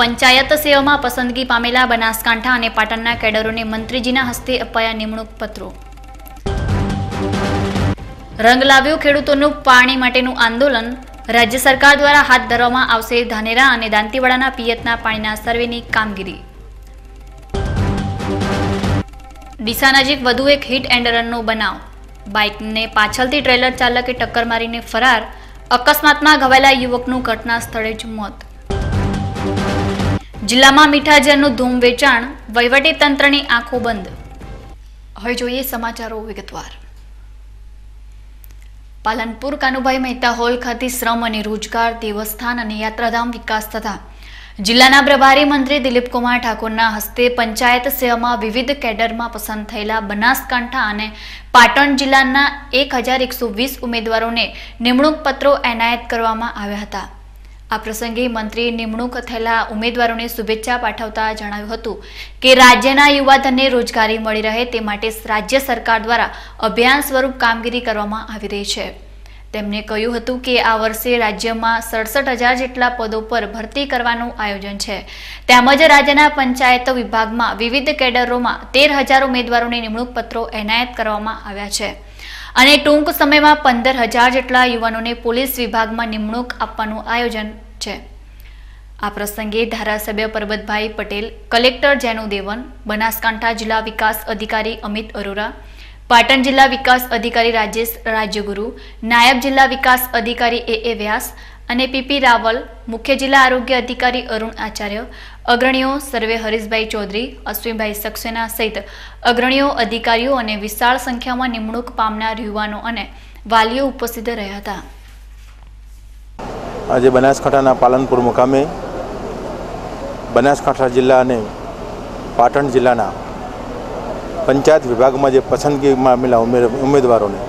Panchayat सेवामां पसंदगी Pamela Banaskantha अने पाटणना केडरोने मंत्रीजीना हस्ते अपाया निमणूक पत्रो। रंग लाव्यो खेडूतोनुं पाणी माटेनुं आंदोलन। राज्य सरकार द्वारा हाथ धरवामां आवशे धानेरा अने दांतीवाड़ाना पियतना पाणीना सर्वेनी कामगीरी। डीसा नजीक वधु एक हिट एंड रननो बनाव। बाइकने पाछळथी ट्रेलर चालके टक्कर मारीने फरार। अकस्मातमां घवाયેલા युवकનું घटना સ્થળે જ મોત। जिल्लामां मीठा ઝેરનું ધૂમ વેચાણ। વહીવટી તંત્રની આંખો બંધ। હવે જોઈએ સમાચારો વિગતવાર। પાલનપુર કાનુભાઈ મહેતા હોલ ખાતે શ્રમ અને રોજગાર દેવસ્થાન અને યાત્રાધામ વિકાસ તથા જિલ્લાના પ્રભારી મંત્રી દિલીપકુમાર ઠાકોરના હસ્તે પંચાયત સેવામાં વિવિધ કેડરમાં પસંદ થયેલા બનાસકાંઠા અને પાટણ જિલ્લાના 1120 ઉમેદવારોને નિમણૂક પત્રો એનાયત કરવામાં આવ્યા હતા। આ પ્રસંગે મંત્રીએ નિમણૂક થયેલા ઉમેદવારોને શુભેચ્છા પાઠવતા જણાવ્યું હતું કે રાજ્યના યુવાધનને રોજગારી મળી રહે તે માટે રાજ્ય સરકાર દ્વારા અભિયાન સ્વરૂપ કામગીરી કરવામાં આવી રહી છે। તેમણે કહ્યું હતું કે આ વર્ષે રાજ્યમાં 67,000 જેટલા પદો પર ભરતી કરવાનું આયોજન છે। તેમજ રાજ્યના પંચાયત વિભાગમાં વિવિધ કેડરોમાં 13,000 ઉમેદવારોને નિમણૂક પત્રો એનાયત કરવામાં આવ્યા છે અને ટૂંક સમયમાં 15,000 જેટલા યુવાનોને પોલીસ વિભાગમાં નિમણૂક આપવાનું આયોજન છે। આ પ્રસંગે ધારાસભ્ય પરબતભાઈ પટેલ, કલેક્ટર જેનુ દેવન, બનાસકાંઠા જિલ્લા વિકાસ અધિકારી અમિત અરોરા, पाटण जिला विकास अधिकारी राजेश राज्यगुरु, नायब जिला विकास अधिकारी ए व्यास अने पीपी रावल, मुख्य जिला आरोग्य अधिकारी अरुण आचार्य, अग्रणीओ सर्वे हरीशभाई चौधरी, अश्विनभाई सक्सेना सहित अग्रणीओ अधिकारीओ अने विशाल संख्या में निमणूक पामनार युवानो अने वालीओ उपस्थित रह्या हता। आज बनासकांठाना पालनपुर मुकामे बनासकांठा जिल्ला अने पाटण जिल्लाना पंचायत विभाग में जो पसंदगी पामेला उम्मीदवारों ने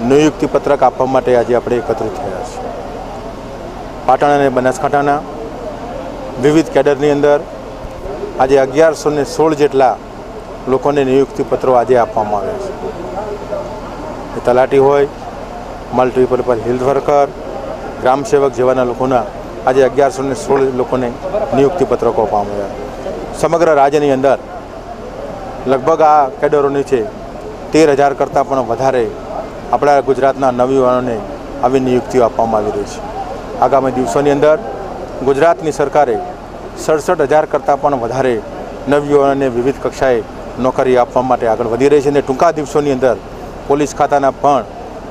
नियुक्ति पत्रक आपवा माटे आज आपणे एकत्रित थया छे। पाटण अने बनासकांठाना विविध केडरनी अंदर आज 1116 जेटला लोकोने नियुक्ति पत्रों आज आपवामां आव्या छे। तलाटी होय, मल्टीपर्पज हेल्थ वर्कर, ग्राम सेवक जेवाना लोकोना आज 1116 लोकोने नियुक्ति पत्रकों आपवामां आव्या। समग्र राज्यनी अंदर लगभग आ केडरोनी छे 13,000 करता पण वधारे आपणा गुजरातना नवयुवानोने आवी नियुक्तिओ आपवामां आवी रही छे। आगामी दिवसोनी अंदर गुजरातनी सरकारे 67,000 करता पण वधारे नवयुवानोने विविध कक्षाए नौकरी आपवा माटे आगळ वधी रही छे। टूंका दिवसोनी अंदर पोलीस खाताना पण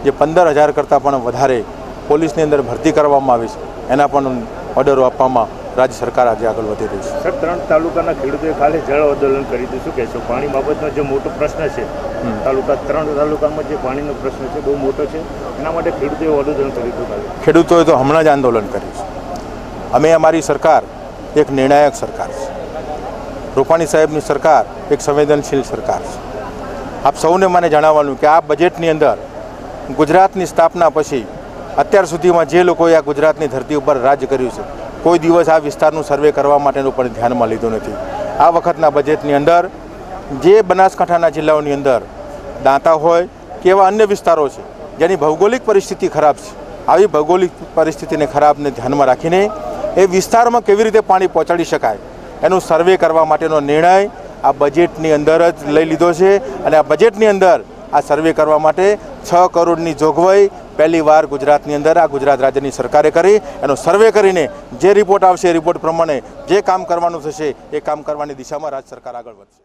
जे 15,000 करता पण वधारे पोलीसनी अंदर भरती करवामां आवी छे एना पण ऑर्डरो आपवामां राज्य सरकार आज आगे वधी रही है। सर, 3 तालुकाना खेडूतोए काले जल आंदोलन करी दीधुं। शुं कहेशो? पाणी बाबतनो जो मोटो प्रश्न है तालुका 3 तालुकामां जे पाणीनो प्रश्न है बहु मोटो है, एना माटे खेडूतोए आंदोलन करी दीधुं। खेडूतोए तो हमणां ज आंदोलन कर्युं छे। अमे अमारी सरकार एक निर्णायक सरकार छे। रूपाणी साहेबनी सरकार एक संवेदनशील सरकार छे। आप सौने मने जणाववानुं के आ बजेटनी अंदर गुजरातनी स्थापना पछी अत्यार सुधीमां जे लोकोए आ गुजरातनी धरती पर राज कर्युं छे कोई दिवस आ विस्तारનું सर्वे करवा माटेનું પણ ધ્યાનમાં લીધું નથી। આ વખતના બજેટની અંદર જે બનાસકાંઠાના જિલ્લાઓની અંદર દાંતા હોય કે એવા અન્ય વિસ્તારો છે જેની ભૌગોલિક પરિસ્થિતિ ખરાબ છે, આવી ભૌગોલિક પરિસ્થિતિને ખરાબને ધ્યાનમાં રાખીને એ વિસ્તારમાં કેવી રીતે પાણી પહોંચાડી શકાય એનું સર્વે કરવા માટેનો નિર્ણય આ બજેટની અંદર જ લઈ લીધો છે અને આ બજેટની અંદર આ સર્વે કરવા માટે 6 કરોડની જોગવાઈ पहली वार गुजरातनी अंदर आ गुजरात राज्यनी सरकारे करी एनो सर्वे करीने जे रिपोर्ट आवशे रिपोर्ट प्रमाणे जे काम करवानुं थशे ए काम करवानी दिशामां राज्य सरकार आगळ वधशे।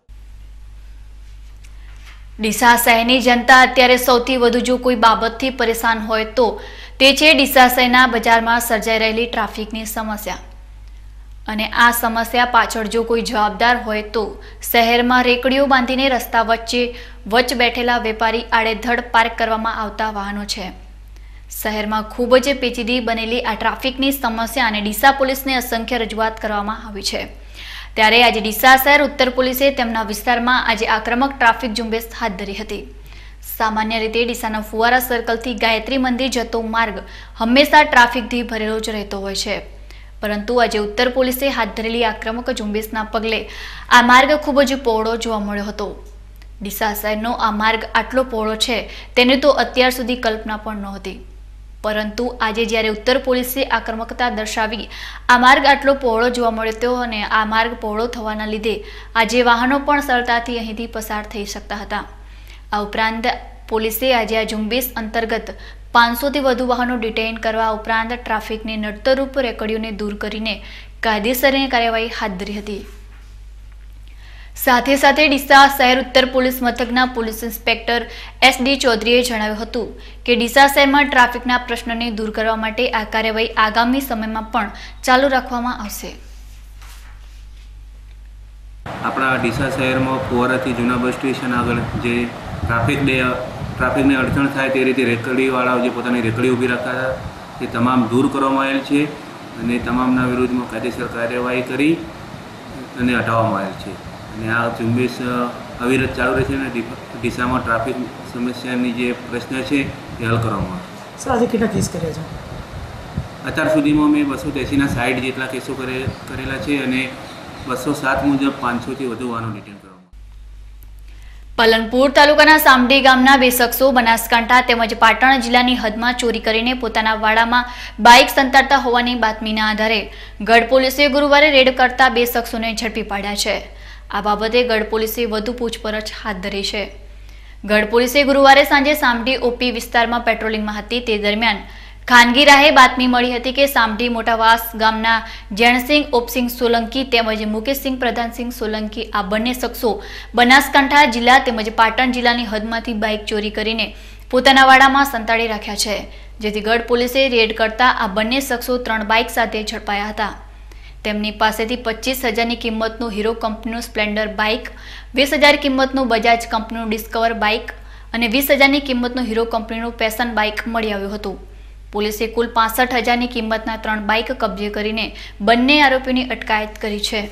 डीसा शहेरनी जनता अत्यारे सौथी वधु जो कोई बाबतथी परेशान होय तो ते छे डीसा शहेरना बजारमां सर्जाई रहेली ट्राफिकनी समस्या અને આ સમસ્યા પાછળ જો કોઈ જવાબદાર હોય તો શહેરમાં રેકડીઓ બાંધીને રસ્તા વચ્ચે બેઠેલા વેપારી આડેધડ પાર્ક કરવામાં આવતા વાહનો છે। શહેરમાં ખૂબ જ પેચીદી બનેલી આ ટ્રાફિકની સમસ્યા અને ડીસા પોલીસને અસંખ્ય રજૂઆત કરવામાં આવી છે। ત્યારે આજે ડીસા શહેર ઉત્તર પોલીસે તેમના વિસ્તારમાં આજે આક્રમક ટ્રાફિક ઝુંબેશ હાથ ધરી હતી। સામાન્ય રીતે ડીસાના ફુવારા સર્કલથી ગાયત્રી મંદિર જતો માર્ગ હંમેશા ટ્રાફિકથી ભરેલો જ રહેતો હોય છે, परंतु आज उत्तर पोलीसे हाथ धरेली आक्रमक झुंबेशना पगले आ मार्ग खूब ज पहोळो जोवा मळ्यो हतो। डीसा शहेरनो आ मार्ग आटलो पहोळो छे तेनी तो अत्यार सुधी कल्पना पण नहोती। પરંતુ આજે જ્યારે ઉત્તર પોલીસે આક્રમકતા દર્શાવી આ માર્ગ આટલો પહોળો જોવા મળ્યો અને આ માર્ગ પહોળો થવાના લીધે આજે વાહનો પણ સરળતાથી અહીંથી પસાર થઈ શકતા હતા. આ ઉપરાંત પોલીસે આજે આ ઝુંબેશ અંતર્ગત 500થી વધુ વાહનો ડિટેઇન કરવા ઉપરાંત ટ્રાફિકને નડતરરૂપ રેકડીઓને દૂર કરીને કાયદેસરની કાર્યવાહી હાથ ધરી હતી. સાથે સાથે ડીસા શહેર ઉત્તર પોલીસ મથકના પોલીસ ઇન્સ્પેક્ટર SD ચૌધરીએ જણાવ્યું હતું કે ડીસા શહેરમાં ટ્રાફિકના પ્રશ્નને દૂર કરવા માટે આ કાર્યવાહી આગામી સમયમાં પણ ચાલુ રાખવામાં આવશે. આપણા ડીસા શહેરમાં ફુવારાથી જૂના બસ સ્ટેશન આગળ જે ટ્રાફિકને અડચણ થાય તે રીતે રેકડીવાળાઓ જે પોતાની રેકડી ઊભી રાખતા હતા તે તમામ દૂર કરવામાં આવેલ છે અને તમામના વિરુદ્ધમાં કાયદેસર કાર્યવાહી કરી અને હટાવવામાં આવેલ છે. અને આ ઝુંબેશ અવિરત ચાલુ રહેશે અને ડીસામાં ટ્રાફિક સમસ્યાની જે પ્રશ્ન છે એ હલ કરવામાં આવશે. સર, આજે કેટલા કેસ કર્યા છે? અત્યાર સુધીમાં મેં 280ના 60 જેટલા કેસો કરેલા છે અને 207 મુજબ 500થી વધુ વાહનો ડિટેન કરવામાં. પાલનપુર તાલુકાના સામડી ગામના 2 શખ્સો બનાસકાંઠા તેમજ પાટણ જિલ્લાની હદમાં ચોરી કરીને પોતાના વાડામાં બાઇક સંતાડતા હોવાની બાતમીના આધારે ગઢ પોલીસે ગુરુવારે રેડ કરતા 2 શખ્સોને ઝડપી પાડ્યા છે. આ બાબતે ગઢ પોલીસે વધુ પૂછપરછ હાથ ધરી છે. ગઢ પોલીસે ગુરુવારે સાંજે સામડી OP વિસ્તારમાં પેટ્રોલિંગમાં હતી તે દરમિયાન ખાનગી રાહે બાતમી મળી હતી કે સામડી મોટાવાસ ગામના જૈણસિંહ ઓપસિંહ સોલંકી તેમજ મુકેશસિંહ પ્રધાનસિંહ સોલંકી આ બંને શખ્સો બનાસકાંઠા જિલ્લા તેમજ પાટણ જિલ્લાની હદમાંથી બાઇક ચોરી કરીને પોતાના વાડામાં સંતાડી રાખ્યા છે. જેથી ગઢ પોલીસે રેડ કરતા આ બંને શખ્સો 3 બાઇક સાથે ઝડપાયા હતા. તેમની પાસેથી 25,000ની કિંમતનું હીરો કંપનીનું સ્પ્લેન્ડર બાઇક, 20,000 કિંમતનું બજાજ કંપનીનું ડિસ્કવર બાઇક અને 20,000ની કિંમતનું હીરો કંપનીનું પેશન બાઇક મળી આવ્યું હતું. પોલીસે કુલ 65,000ની કિંમતના 3 બાઇક કબજે કરીને બંને આરોપીઓની અટકાયત કરી છે.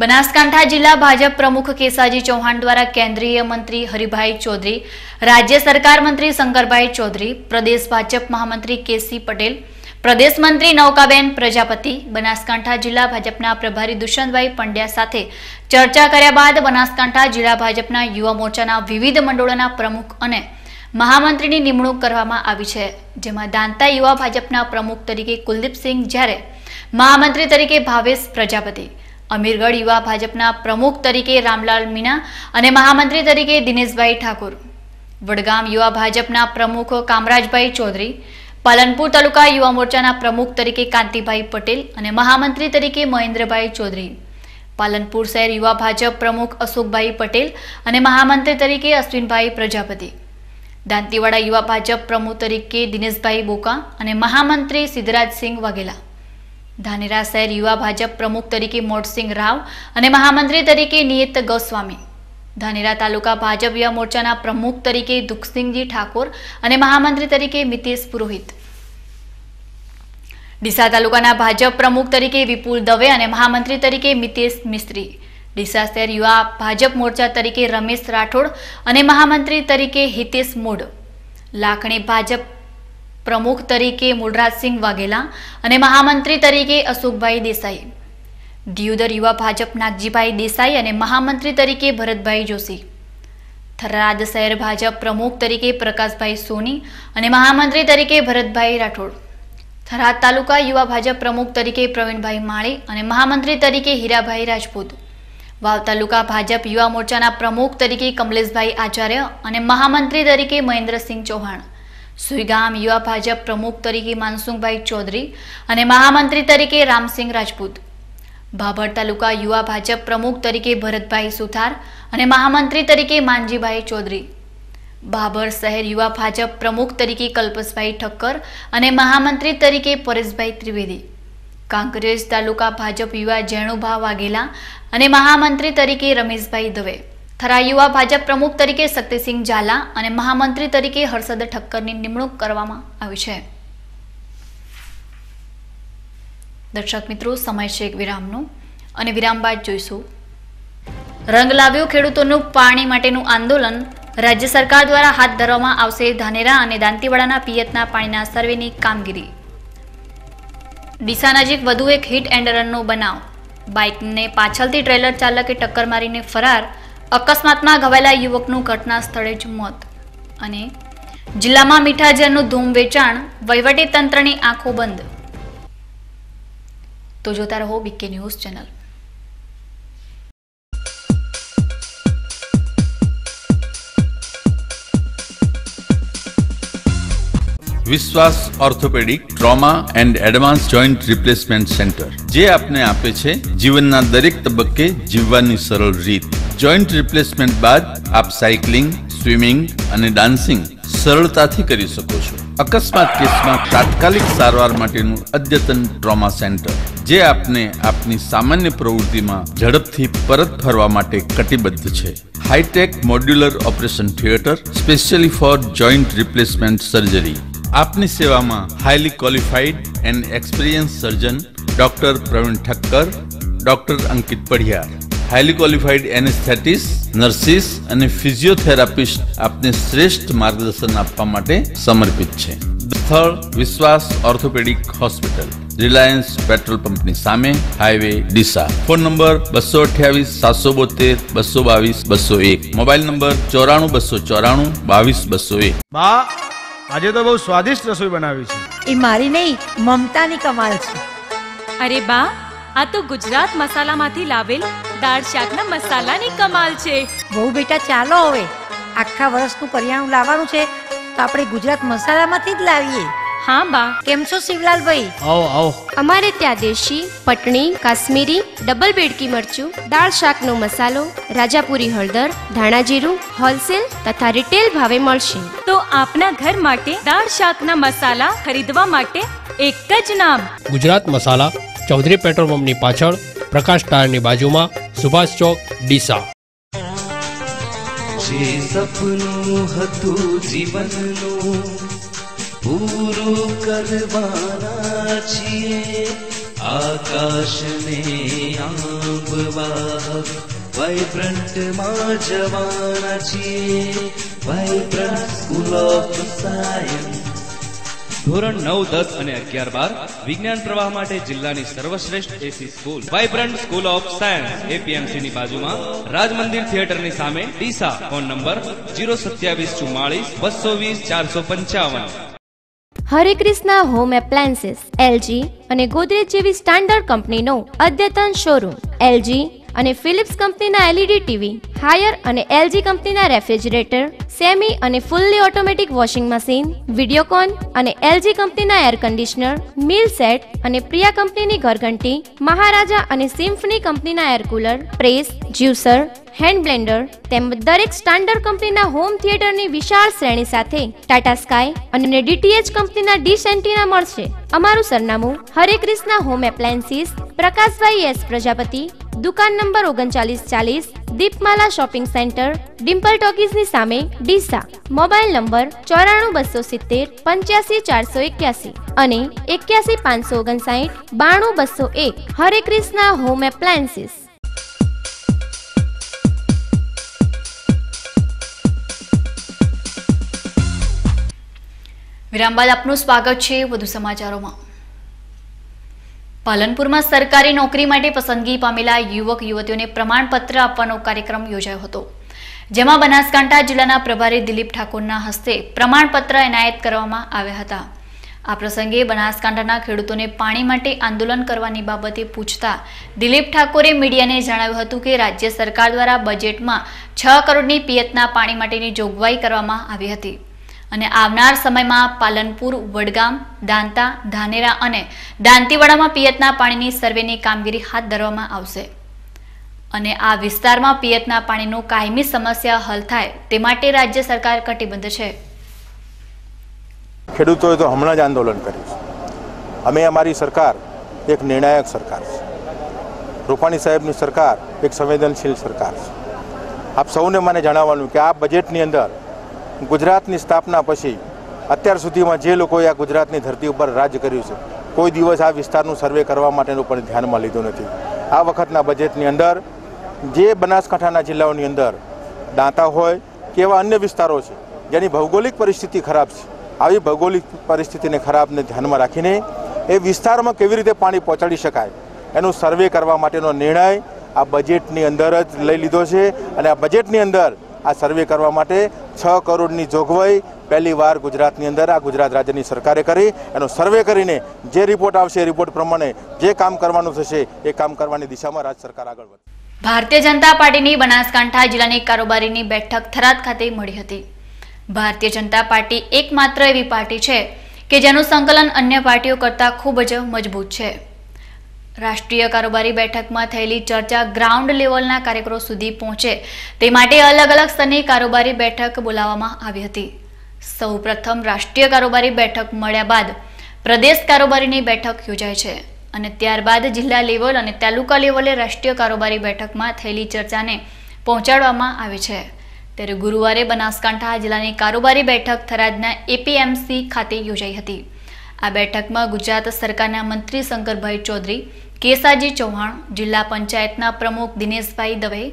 બનાસકાંઠા જિલ્લા ભાજપ પ્રમુખ કેસાજી ચૌહાણ દ્વારા કેન્દ્રીય મંત્રી હરિભાઈ ચૌધરી, રાજ્ય સરકાર મંત્રી શંકરભાઈ ચૌધરી, પ્રદેશ ભાજપ મહામંત્રી KC પટેલ, પ્રદેશ મંત્રી નૌકાબેન પ્રજાપતિ, બનાસકાંઠા જિલ્લા ભાજપના પ્રભારી દુષ્યંતભાઈ પંડ્યા સાથે ચર્ચા કર્યા બાદ બનાસકાંઠા જિલ્લા ભાજપના યુવા મોરચાના વિવિધ મંડળોના પ્રમુખ અને મહામંત્રીની નિમણૂક કરવામાં આવી છે. જેમાં દાંતા યુવા ભાજપના પ્રમુખ તરીકે કુલદીપસિંહ, જ્યારે મહામંત્રી તરીકે ભાવેશ પ્રજાપતિ, અમીરગઢ યુવા ભાજપના પ્રમુખ તરીકે રામલાલ મીણા અને મહામંત્રી તરીકે દિનેશભાઈ ઠાકોર, વડગામ યુવા ભાજપના પ્રમુખ કામરાજભાઈ ચૌધરી, પાલનપુર તાલુકા યુવા મોરચાના પ્રમુખ તરીકે કાંતિભાઈ પટેલ અને મહામંત્રી તરીકે મહેન્દ્રભાઈ ચૌધરી, પાલનપુર શહેર યુવા ભાજપ પ્રમુખ અશોકભાઈ પટેલ અને મહામંત્રી તરીકે અશ્વિનભાઈ પ્રજાપતિ, દાંતીવાડા યુવા ભાજપ પ્રમુખ તરીકે દિનેશભાઈ બોકા અને મહામંત્રી સિદ્ધરાજસિંહ વાઘેલા, ધાનેરા શહેર યુવા ભાજપ પ્રમુખ તરીકે મોટસિંહ રાવ અને મહામંત્રી તરીકે નિયત ગોસ્વામી, ધાનેરા તાલુકા ભાજપ યુવા મોરચાના પ્રમુખ તરીકે દુખસિંહજી ઠાકોર અને મહામંત્રી તરીકે મિતેશ પુરોહિત, ડીસા તાલુકાના ભાજપ પ્રમુખ તરીકે વિપુલ દવે અને મહામંત્રી તરીકે મિતેશ મિસ્ત્રી, ડીસા શહેર યુવા ભાજપ મોરચા તરીકે રમેશ રાઠોડ અને મહામંત્રી તરીકે હિતેશ મોઢ, લાખણી ભાજપ પ્રમુખ તરીકે મૂળરાજસિંહ વાઘેલા અને મહામંત્રી તરીકે અશોકભાઈ દેસાઈ, દિયોદર યુવા ભાજપ નાગજીભાઈ દેસાઈ અને મહામંત્રી તરીકે ભરતભાઈ જોશી, થરાદ શહેર ભાજપ પ્રમુખ તરીકે પ્રકાશભાઈ સોની અને મહામંત્રી તરીકે ભરતભાઈ રાઠોડ, થરાદ તાલુકા યુવા ભાજપ પ્રમુખ તરીકે પ્રવીણભાઈ માળી અને મહામંત્રી તરીકે હીરાભાઈ રાજપૂત, વાવ તાલુકા ભાજપ યુવા મોરચાના પ્રમુખ તરીકે કમલેશભાઈ આચાર્ય અને મહામંત્રી તરીકે મહેન્દ્રસિંહ ચૌહાણ, સુઈગામ યુવા ભાજપ પ્રમુખ તરીકે માનસુખભાઈ ચૌધરી અને મહામંત્રી તરીકે રામસિંહ રાજપૂત, ભાભર તાલુકા યુવા ભાજપ પ્રમુખ તરીકે ભરતભાઈ સુથાર અને મહામંત્રી તરીકે માનજીભાઈ ચૌધરી, ભાભર શહેર યુવા ભાજપ પ્રમુખ તરીકે કલ્પેશભાઈ ઠક્કર અને મહામંત્રી તરીકે પરેશભાઈ ત્રિવેદી, કાંકરેજ તાલુકા ભાજપ યુવા જેણુભા વાઘેલા અને મહામંત્રી તરીકે રમેશભાઈ દવે, થરા યુવા ભાજપ પ્રમુખ તરીકે શક્તિસિંહ ઝાલા અને મહામંત્રી તરીકે હર્ષદ ઠક્કરની નિમણૂક કરવામાં આવી છે. દર્શક મિત્રો, સમય છે એક વિરામનો અને વિરામ બાદ જોઈશું રંગ લાવ્યું ખેડૂતોનું પાણી માટેનું આંદોલન, રાજ્ય સરકાર દ્વારા હાથ ધરવામાં આવશે ધાનેરા અને દાંતીવાડાના પિયતના પાણીના સર્વેની કામગીરી. ડીસા નજીક વધુ એક હિટ એન્ડ રનનો બનાવ, બાઇકને પાછળથી ટ્રેલર ચાલકે ટક્કર મારીને ફરાર, અકસ્માતમાં ઘવાયેલા યુવકનું ઘટના સ્થળે જ મોત. અને જિલ્લામાં મીઠા ઝેરનું ધૂમ વેચાણ, વહીવટી તંત્રની આંખો બંધ. તો જોતા રહો બીકે ન્યૂઝ ચેનલ. વિશ્વાસ orthopaedic trauma and advance joint replacement centre, જે આપને આપે છે જીવનના દરેક તબક્કે જીવવાની સરળ રીત. જોઈન્ટ રિપ્લેસમેન્ટ બાદ આપ સાયકલિંગ, સ્વિમિંગ અને ડાન્સિંગ સરળતાથી કરી શકો છો. અકસ્માત કેસમાં તાત્કાલિક સારવાર માટેનું અદ્યતન ટ્રોમા સેન્ટર, જે આપને આપની સામાન્ય પ્રવૃત્તિમાં ઝડપથી પરત ફરવા માટે કટિબદ્ધ છે. Hi-tech modular operation theatre specially for joint replacement surgery. આપની સેવામાં highly qualified and experience surgeon doctor Pravin Thakkar, doctor Ankit Padhiyar, highly qualified anaesthetist, nurses અને ફિઝિયોથેરાપિસ્ટ આપને શ્રેષ્ઠ માર્ગદર્શન આપવા માટે સમર્પિત છે. સ્થળ વિશ્વાસ ઓર્થોપેડિક હોસ્પિટલ, રિલાયન્સ પેટ્રોલ પંપની સામે, highway Deesa. Phone number 228 772 222 201. Mobile number 94 294 22 201. બા, આજે તો બહુ સ્વાદિષ્ટ રસોઈ બનાવી છે. એ મારી નહીં, મમતાની કમાલ છે. અરે બા, આ તો ગુજરાત મસાલામાંથી લાવેલ દાળ શાકના મસાલાની કમાલ છે. બહુ બેટા, ચાલો હવે આખા વર્ષનું કરિયાણું લાવવાનું છે તો આપણે ગુજરાત મસાલામાંથી જ લાવીએ. હા બા. કેમ છો શિવલાલભાઈ? આવો આવો. અમારે ત્યાં દેશી, પટણી, કાશ્મીરી, ડબલ બેડકી મરચું, દાળ શાકનો મસાલો, રાજાપુરી હળદર, ધાણા જીરું હોલસેલ તથા રિટેલ ભાવે મળશે. તો આપના ઘર માટે દાળ શાકના મસાલા ખરીદવા માટે એક જ નામ, ગુજરાત મસાલા, ચૌધરી પેટ્રોલ પંપની પાછળ, પ્રકાશ ટાયરની બાજુમાં, સુભાષ ચોક, ડીસા. જે સપનું હતું જીવનનું પૂરું કરવાના છીએ, આકાશને આંબવા વાઇબ્રન્ટમાં જવાના છીએ. Vibrant school of science. ધોરણ 9, 10 અને 11-12 વિજ્ઞાન પ્રવાહ માટે જિલ્લાની સર્વશ્રેષ્ઠ AC school vibrant school of science, APMC ની બાજુમાં, રાજ મંદિર થિયેટરની સામે, ડીસા. Phone number 02744 220 455. હરે કૃષ્ણા હોમ એપ્લાયન્સીસ, એલજી અને ગોદરેજ જેવી સ્ટાન્ડર્ડ કંપનીનો અદ્યતન શોરૂમ. એલજી અને ફિલિપ્સ કંપનીના એલઈડી ટીવી, હાયર અને એલજી કંપનીના રેફ્રિજરેટર, સેમી અને fully automatic washing machine, Videocon અને એલજી કંપનીના એર કન્ડિશનર, મિલ સેટ અને પ્રિયા કંપનીની ઘરઘંટી, મહારાજા અને સિમ્ફની કંપનીના air cooler, press, juicer, hand Blender તેમજ દરેક સ્ટાન્ડર્ડ કંપનીના હોમ થિયેટરની વિશાળ શ્રેણી સાથે ટાટા સ્કાય અને ડીટીએચ કંપનીના ડીશ એન્ટીના મળશે. અમારું સરનામું હરે Krishna home appliances, Prakashbhai S Prajapati, દુકાન નંબર 3940, દીપમાલા શોપિંગ સેન્ટર, ડિમ્પલ ટોકીઝની સામે, ડીસા. મોબાઈલ નંબર 94270 85481 અને 81559 92201. હરે કૃષ્ણા હોમ એપ્લાયન્સીસ. વિરામ બાદ આપનું સ્વાગત છે વધુ સમાચારોમાં. પાલનપુરમાં સરકારી નોકરી માટે પસંદગી પામેલા યુવક યુવતીઓને પ્રમાણપત્ર આપવાનો કાર્યક્રમ યોજાયો હતો, જેમાં બનાસકાંઠા જિલ્લાના પ્રભારી દિલીપ ઠાકોરના હસ્તે પ્રમાણપત્ર એનાયત કરવામાં આવ્યા હતા. આ પ્રસંગે બનાસકાંઠાના ખેડૂતોને પાણી માટે આંદોલન કરવાની બાબતે પૂછતા દિલીપ ઠાકોરે મીડિયાને જણાવ્યું હતું કે રાજ્ય સરકાર દ્વારા બજેટમાં 6 કરોડની પિયતના પાણી માટેની જોગવાઈ કરવામાં આવી હતી અને આવનાર સમયમાં પાલનપુર, વડગામ, દાંતા, ધાનેરા અને દાંતીવાડામાં પિયતના પાણીની સર્વેની કામગીરી હાથ ધરવામાં આવશે અને આ વિસ્તારમાં પિયતના પાણીનો કાયમી સમસ્યા હલ થાય તે માટે રાજ્ય સરકાર કટિબદ્ધ છે. ખેડૂતોએ તો હમણાં જ આંદોલન કર્યું છે. અમે અમારી સરકાર એક નિર્ણાયક સરકાર છે. રૂપાણી સાહેબની સરકાર એક સંવેદનશીલ સરકાર છે. આપ સૌને મને જણાવવાનું કે આ બજેટની અંદર ગુજરાતની સ્થાપના પછી અત્યાર સુધીમાં જે લોકોએ આ ગુજરાતની ધરતી ઉપર રાજ કર્યું છે, કોઈ દિવસ આ વિસ્તારનું સર્વે કરવા માટેનું પણ ધ્યાનમાં લીધું નથી. આ વખતના બજેટની અંદર જે બનાસકાંઠાના જિલ્લાઓની અંદર દાંતા હોય કે એવા અન્ય વિસ્તારો છે જેની ભૌગોલિક પરિસ્થિતિ ખરાબ છે, આવી ભૌગોલિક પરિસ્થિતિને ખરાબને ધ્યાનમાં રાખીને એ વિસ્તારમાં કેવી રીતે પાણી પહોંચાડી શકાય એનું સર્વે કરવા માટેનો નિર્ણય આ બજેટની અંદર જ લઈ લીધો છે અને આ બજેટની અંદર આ સર્વે કરવા માટે 6 કરોડની જોગવાઈ પહેલીવાર ગુજરાતની અંદર આ ગુજરાત રાજ્યની સરકારે કરી. એનો સર્વે કરીને જે રિપોર્ટ આવશે એ રિપોર્ટ પ્રમાણે જે કામ કરવાનું થશે એ કામ કરવાની દિશામાં રાજ્ય સરકાર આગળ વધશે. ભારતીય જનતા પાર્ટીની બનાસકાંઠા જિલ્લાની કારોબારીની બેઠક થરાદ ખાતે મળી હતી. ભારતીય જનતા પાર્ટી એકમાત્ર એવી પાર્ટી છે કે જેનું સંકલન અન્ય પાર્ટીઓ કરતાં ખૂબ જ મજબૂત છે. રાષ્ટ્રીય કારોબારી બેઠકમાં થયેલી ચર્ચા ગ્રાઉન્ડ લેવલના કાર્યકરો સુધી પહોંચે તે માટે અલગ અલગ સ્તરની કારોબારી બેઠક બોલાવવામાં આવી હતી. સૌપ્રથમ રાષ્ટ્રીય કારોબારી બેઠક મળ્યા બાદ પ્રદેશ કારોબારીની બેઠક યોજાય છે અને ત્યારબાદ જિલ્લા લેવલ અને તાલુકા લેવલે રાષ્ટ્રીય કારોબારી બેઠકમાં થયેલી ચર્ચાને પહોંચાડવામાં આવે છે. ત્યારે ગુરુવારે બનાસકાંઠા જિલ્લાની કારોબારી બેઠક થરાદના એપીએમસી ખાતે યોજાઈ હતી. આ બેઠકમાં ગુજરાત સરકારના મંત્રી શંકરભાઈ ચૌધરી, કેસાજી ચૌહાણ, જિલ્લા પંચાયતના પ્રમુખ દિનેશભાઈ દવે,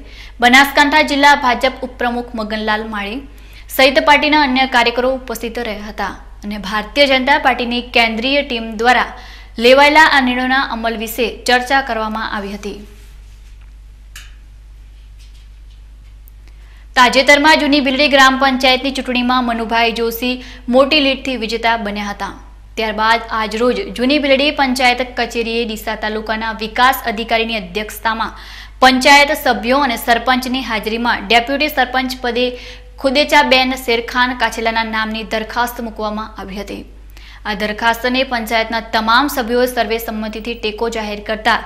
બનાસકાંઠા જિલ્લા ભાજપ ઉપપ્રમુખ મગનલાલ માળી સહિત પાર્ટીના અન્ય કાર્યકરો ઉપસ્થિત રહ્યા હતા અને ભારતીય જનતા પાર્ટીની કેન્દ્રીય ટીમ દ્વારા લેવાયેલા આ નિર્ણયોના અમલ વિશે ચર્ચા કરવામાં આવી હતી. તાજેતરમાં જૂની બિલડી ગ્રામ પંચાયતની ચૂંટણીમાં મનુભાઈ જોશી મોટી લીડથી વિજેતા બન્યા હતા. ત્યારબાદ આજરોજ જૂની બિલડી પંચાયત કચેરીએ ડીસા તાલુકાના વિકાસ અધિકારીની અધ્યક્ષતામાં પંચાયત સભ્યો અને સરપંચની હાજરીમાં ડેપ્યુટી સરપંચ પદે ખુદેચાબેન શેરખાન કાછેલાના નામની દરખાસ્ત મૂકવામાં આવી હતી. આ દરખાસ્તને પંચાયતના તમામ સભ્યોએ સર્વેસંમતિથી ટેકો જાહેર કરતા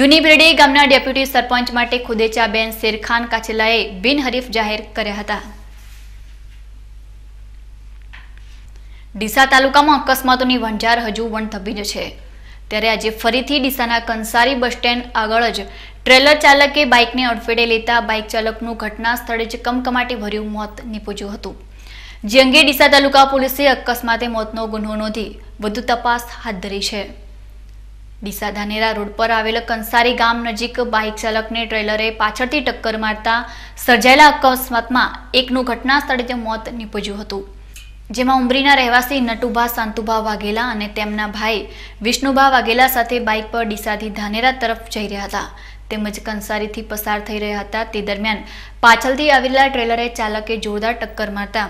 જૂની બિલડી ગામના ડેપ્યુટી સરપંચ માટે ખુદેચાબેન શેરખાન કાછેલાએ બિનહરીફ જાહેર કર્યા હતા. ડીસા તાલુકામાં અકસ્માતોની વંજાર હજુ વણથંભી જ છે. ત્યારે આજે ફરીથી ડીસાના કંસારી બસ સ્ટેન્ડ આગળ જ ટ્રેલર ચાલકે બાઇકને અડફેટે લેતા બાઇક ચાલકનું ઘટના સ્થળે જ કમકમાટી ભર્યું મોત નીપજ્યું હતું. જે અંગે ડીસા તાલુકા પોલીસે અકસ્માતે મોતનો ગુનો નોંધી વધુ તપાસ હાથ ધરી છે. ડીસા ધાનેરા રોડ પર આવેલ કંસારી ગામ નજીક બાઇક ચાલકને ટ્રેલરે પાછળથી ટક્કર મારતા સર્જાયેલા અકસ્માતમાં એકનું ઘટના સ્થળે મોત નીપજ્યું હતું. જેમાં ઉમરીના રહેવાસી નટુભા શાંતુભા વાઘેલા અને તેમના ભાઈ વિષ્ણુભા વાઘેલા સાથે બાઇક પર ડીસાથી ધાનેરા તરફ જઈ રહ્યા હતા તેમજ કંસારીથી પસાર થઈ રહ્યા હતા. તે દરમિયાન પાછળથી આવેલા ટ્રેલરે ચાલકે જોરદાર ટક્કર મારતા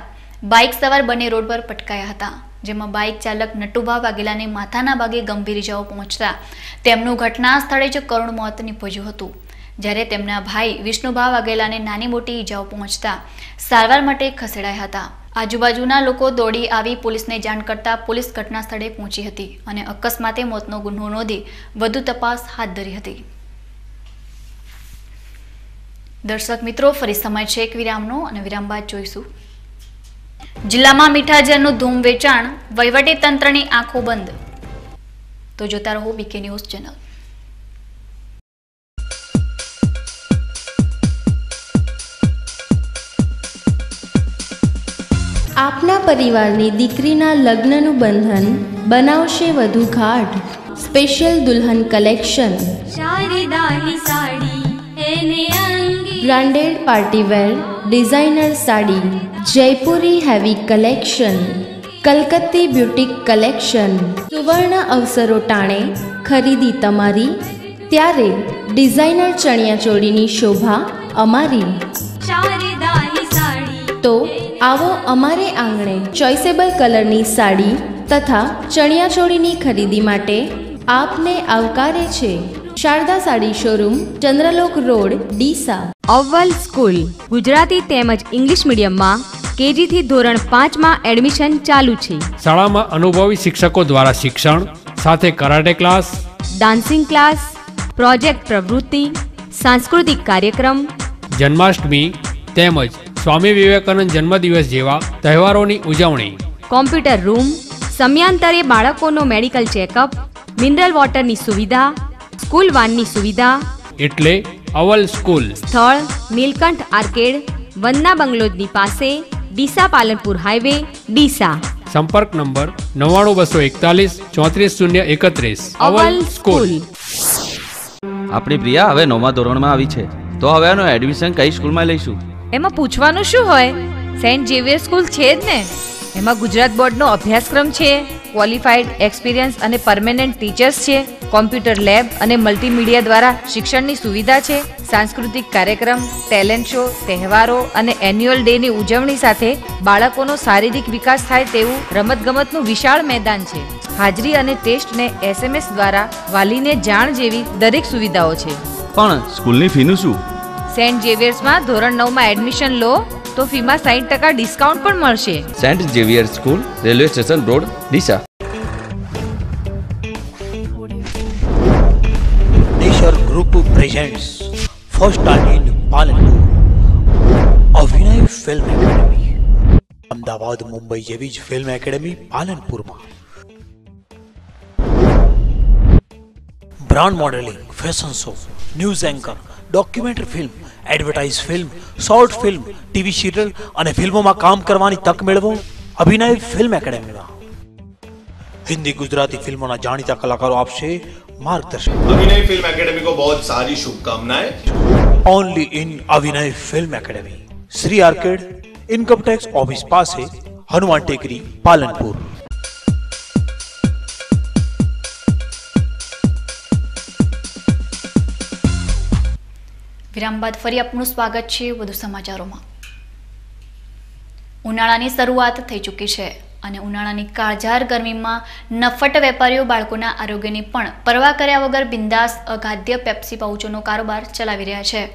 બાઇક સવાર બંને રોડ પર પટકાયા હતા. જેમાં બાઇક ચાલક નટુભા વાઘેલાને માથાના ભાગે ગંભીર ઇજાઓ પહોંચતા તેમનું ઘટના સ્થળે જ કરુણ મોત નીપજ્યું હતું. જ્યારે તેમના ભાઈ વિષ્ણુભા વાઘેલાને નાની મોટી ઇજાઓ પહોંચતા સારવાર માટે ખસેડાયા હતા. આજુબાજુના લોકો દોડી આવી પોલીસને જાણ કરતા પોલીસ ઘટના સ્થળે પહોંચી હતી અને અકસ્માતે મોતનો ગુનો નોંધી વધુ તપાસ હાથ ધરી હતી. દર્શક મિત્રો, ફરી સમય છે એક વિરામનો અને વિરામ બાદ જોઈશું. જિલ્લામાં મીઠા ઝેરનું ધૂમ વેચાણ, વહીવટી તંત્રની આંખો બંધ. તો જોતા રહો બીકે ન્યૂઝ ચેનલ. આપના પરિવારની દીકરીના લગ્નનું બંધન બનાવશે વધુ ગાઢ. સ્પેશિયલ દુલ્હન collection, branded partywear designer sari, Jaipuri heavy collection, Kalkatti boutique collection. સુવર્ણ અવસરો ટાણે ખરીદી તમારી, ત્યારે ડિઝાઇનર ચણિયાચોળીની શોભા અમારી. તો આવો અમારે આંગણે ચોઇસેબલ કલરની સાડી તથા ચણિયાચોળીની ખરીદી માટે આપને આવકારે છે શારદા સાડી શોરૂમ, ચંદ્રલોક રોડ, ડીસા. અવ્વલ સ્કૂલ ગુજરાતી તેમજ ઇંગ્લિશ મીડિયમમાં કેજી થી ધોરણ 5 માં એડમિશન ચાલુ છે. શાળામાં અનુભવી શિક્ષકો દ્વારા શિક્ષણ સાથે karate class, dancing class, project પ્રવૃત્તિ, સાંસ્કૃતિક કાર્યક્રમ, જન્માષ્ટમી તેમજ સ્વામી વિવેકાનંદ જન્મદિવસ જેવા તહેવારોની ઉજવણી, કોમ્પ્યુટર રૂમ, સમયાંતરે બાળકોનો મેડિકલ ચેકઅપ, મિનરલ વોટરની સુવિધા, સ્કૂલ વાનની સુવિધા. એટલે અવ્વલ સ્કૂલ. સ્થળ નીલકંઠ આર્કેડ, વંદના બંગલોની પાસે, ડીસા પાલનપુર હાઈવે, ડીસા. સંપર્ક નંબર 99241 34031. અવ્વલ સ્કૂલ. આપણી પ્રિયા હવે 9મા ધોરણમાં આવી છે, તો હવે એનું એડમિશન કઈ સ્કૂલમાં લઈશું? એમાં પૂછવાનું શું હોય, સેન્ટ ઝેવિયર સ્કૂલ છે જ ને. એમાં ગુજરાત બોર્ડનો અભ્યાસક્રમ છે, ક્વોલિફાઈડ, એક્સપિરિયન્સ અને પરમેનન્ટ ટીચર્સ છે. કોમ્પ્યુટર લેબ અને મલ્ટીમીડિયા દ્વારા શિક્ષણની સુવિધા છે. સાંસ્કૃતિક કાર્યક્રમ, ટેલેન્ટ શો, તહેવારો અને એન્યુઅલ ડેની ઉજવણી સાથે બાળકોનો શારીરિક વિકાસ થાય તેવું રમતગમતનું વિશાળ મેદાન છે. હાજરી અને ટેસ્ટને SMS દ્વારા વાલીને જાણ જેવી દરેક સુવિધાઓ છે. પણ સ્કૂલની ફીનું શું? સેન્ટ ઝેવિયર્સમાં ધોરણ 9માં એડમિશન લો તો ફીમાં 60% ડિસ્કાઉન્ટ પણ મળશે. Saint Xavier's school, railway station road, Deesa. Nature Group presents first time in Palanpur Abhinay film academy. Ahmedabad, Mumbai જેવી જ ફિલ્મ એકેડમી પાલનપુરમાં. Brand modelling, fashion show, news anchor, documentary film, advertise film, short film, TV serial અને ફિલ્મોમાં કામ કરવાની તક મેળવો અભિનય ફિલ્મ એકેડમીમાં. हिंदी गुजराती फिल्मों जाણીતા कलाकारों आपसे मार्गदर्शन. अभिनय फिल्म एकेडमी को बहुत सारी शुभकामनाएं. Only in Abhinay film academy, Shri arcade, income tax office पास है, हनुमान टेकरी, पालनपुर. વિરામ બાદ ફરી આપનું સ્વાગત છે. વધુ સમાચારોમાં. ઉનાળાની શરૂઆત થઈ ચૂકી છે અને ઉનાળાની કાળઝાળ ગરમીમાં નફટ વેપારીઓ બાળકોના આરોગ્યની પણ પરવા કર્યા વગર બિંદાસ અખાદ્ય પેપ્સી પાઉચોનો કારોબાર ચલાવી રહ્યા છે.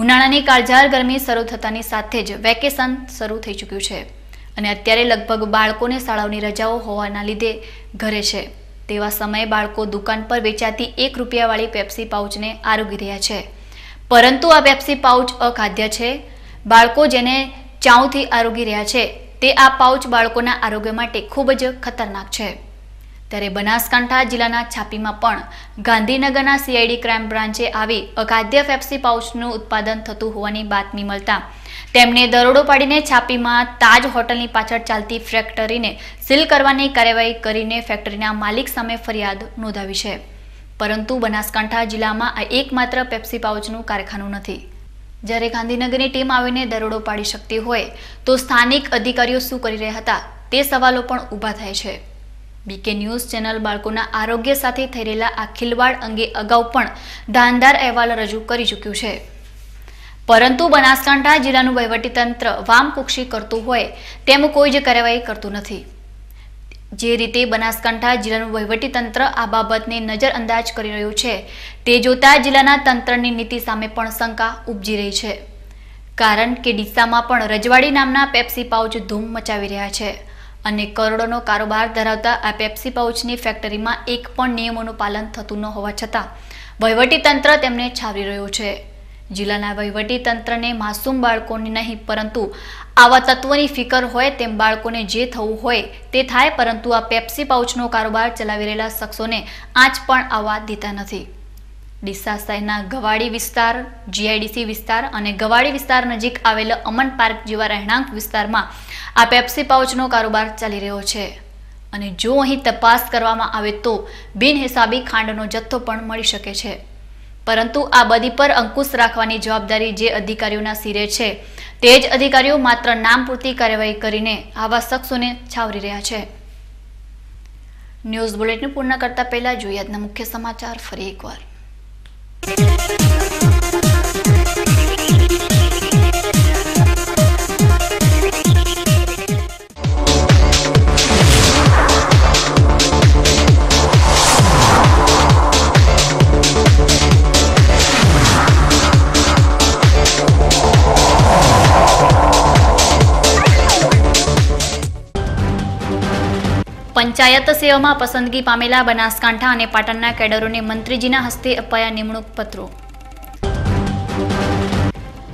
ઉનાળાની કાળઝાળ ગરમી શરૂ થતાની સાથે જ વેકેશન શરૂ થઈ ચૂક્યું છે અને અત્યારે લગભગ બાળકોને શાળાઓની રજાઓ હોવાના લીધે ઘરે છે. તેવા સમયે બાળકો દુકાન પર વેચાતી ₹1 વાળી પેપ્સી પાઉચને આરોગી રહ્યા છે. પરંતુ આ પેપ્સી પાઉચ અખાદ્ય છે. બાળકો જેને ચાવથી આરોગી રહ્યા છે તે આ પાઉચ બાળકોના આરોગ્ય માટે ખૂબ જ ખતરનાક છે. ત્યારે બનાસકાંઠા જિલ્લાના છાપીમાં પણ ગાંધીનગરના CID ક્રાઇમ બ્રાન્ચે આવી અખાદ્ય પેપ્સી પાઉચનું ઉત્પાદન થતું હોવાની બાતમી મળતા તેમણે દરોડો પાડીને છાપીમાં તાજ હોટલની પાછળ ચાલતી ફેક્ટરીને સીલ કરવાની કાર્યવાહી કરીને ફેક્ટરીના માલિક સામે ફરિયાદ નોંધાવી છે. પરંતુ બનાસકાંઠા જિલ્લામાં આ એકમાત્ર પેપ્સી પાઉચનું કારખાનું નથી. જ્યારે ગાંધીનગરની ટીમ આવીને દરોડો પાડી શકતી હોય તો સ્થાનિક અધિકારીઓ શું કરી રહ્યા હતા તે સવાલો પણ ઊભા થાય છે. BK ન્યૂઝ ચેનલ બાળકોના આરોગ્ય સાથે થઈ રહેલા આ ખિલવાડ અંગે અગાઉ પણ ધારદાર અહેવાલ રજૂ કરી ચૂક્યું છે. પરંતુ બનાસકાંઠા જિલ્લાનું વહીવટીતંત્ર વામકુક્ષી કરતું હોય તેમ કોઈ જ કાર્યવાહી કરતું નથી. જે રીતે બનાસકાંઠા જિલ્લાનું વહીવટીતંત્ર આ બાબતને નજરઅંદાજ કરી રહ્યું છે તે જોતા જિલ્લાના તંત્રની નીતિ સામે પણ શંકા ઉપજી રહી છે. કારણ કે ડીસામાં પણ રજવાડી નામના પેપ્સી પાઉચ ધૂમ મચાવી રહ્યા છે અને કરોડોનો કારોબાર ધરાવતા આ પેપ્સી પાઉચની ફેક્ટરીમાં એક પણ નિયમોનું પાલન થતું ન હોવા છતાં વહીવટીતંત્ર તેમને છાવરી રહ્યું છે. જિલ્લાના વહીવટીતંત્રને માસૂમ બાળકોની નહીં પરંતુ આવા તત્વોની ફિકર હોય તેમ બાળકોને જે થવું હોય તે થાય, પરંતુ આ પેપ્સી પાઉચનો કારોબાર ચલાવી રહેલા શખ્સોને આંચ પણ આવવા દેતા નથી. ડીસા શહેરના ગવાડી વિસ્તાર, GIDC વિસ્તાર અને ગવાડી વિસ્તાર નજીક આવેલ અમન પાર્ક જેવા રહેણાંક વિસ્તારમાં આ પેપ્સી પાઉચનો કારોબાર ચાલી રહ્યો છે અને જો અહીં તપાસ કરવામાં આવે તો બિનહિસાબી ખાંડનો જથ્થો પણ મળી શકે છે. પરંતુ આ બધી પર અંકુશ રાખવાની જવાબદારી જે અધિકારીઓના સિરે છે તે જ અધિકારીઓ માત્ર નામ પૂરતી કાર્યવાહી કરીને આવા શખ્સોને છાવરી રહ્યા છે. ન્યૂઝ બુલેટિન પૂર્ણ કરતા પહેલા જોઈએ આજના મુખ્ય સમાચાર ફરી એકવાર. પંચાયત સેવામાં પસંદગી પામેલા બનાસકાંઠા અને પાટણના કેડરોને મંત્રીજીના હસ્તે અપાયા નિમણૂક પત્રો.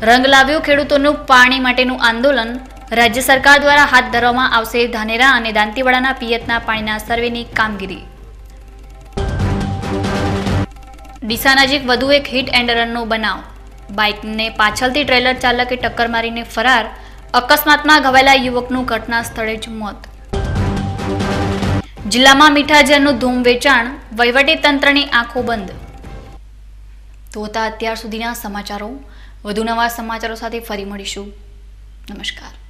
રંગ લાવ્યું ખેડૂતોનું પાણી માટેનું આંદોલન, રાજ્ય સરકાર દ્વારા હાથ ધરવામાં આવશે ધાનેરા અને દાંતીવાડાના પિયતના પાણીના સર્વેની કામગીરી. ડીસા નજીક વધુ એક હિટ એન્ડ રનનો બનાવ. બાઇકને પાછળથી ટ્રેલર ચાલકે ટક્કર મારીને ફરાર. અકસ્માતમાં ઘવાયેલા યુવકનું ઘટના સ્થળે જ મોત. જિલ્લામાં મીઠા ઝેરનું ધૂમ વેચાણ. વહીવટી તંત્રની આંખો બંધ. તો હતા અત્યાર સુધીના સમાચારો. વધુ નવા સમાચારો સાથે ફરી મળીશું. નમસ્કાર.